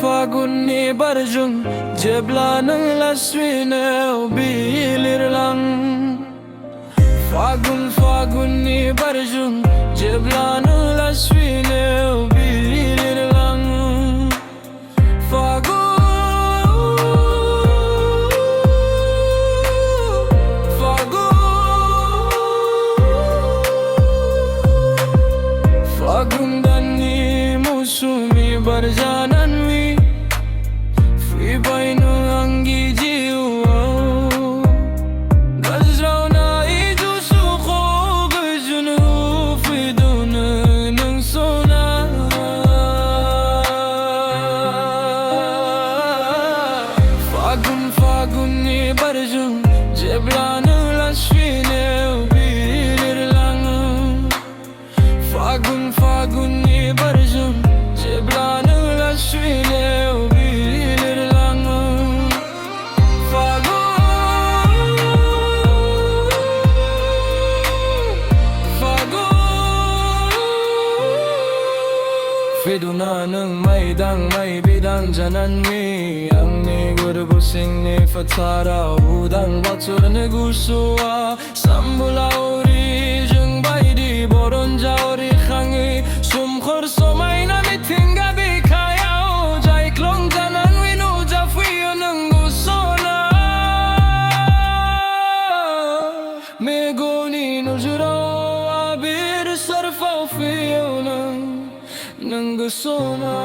fagun ni barjung jebla nang laswine bilir lang fagun ni barjung jebla nang laswine bilir lang fagun dani musumi barjanan wi fi bainu angi jiwa gazraw na idu suko gazunu fi dun nang sona fagun ni barjung jebla nang laswine bilir lang fagun ni barjung jebla nang laswine bilir lang Fiduna nang may dang may bidang janan mi ang ni gurbu sing ni fatara udang batur ne gusua sambula ori jung bai di boron jaori khangi sum khor somai na mi tinga bi khayao jai klong janan wi nu ja fui nang gusona me goni no juro abir sarfa fi nang gusona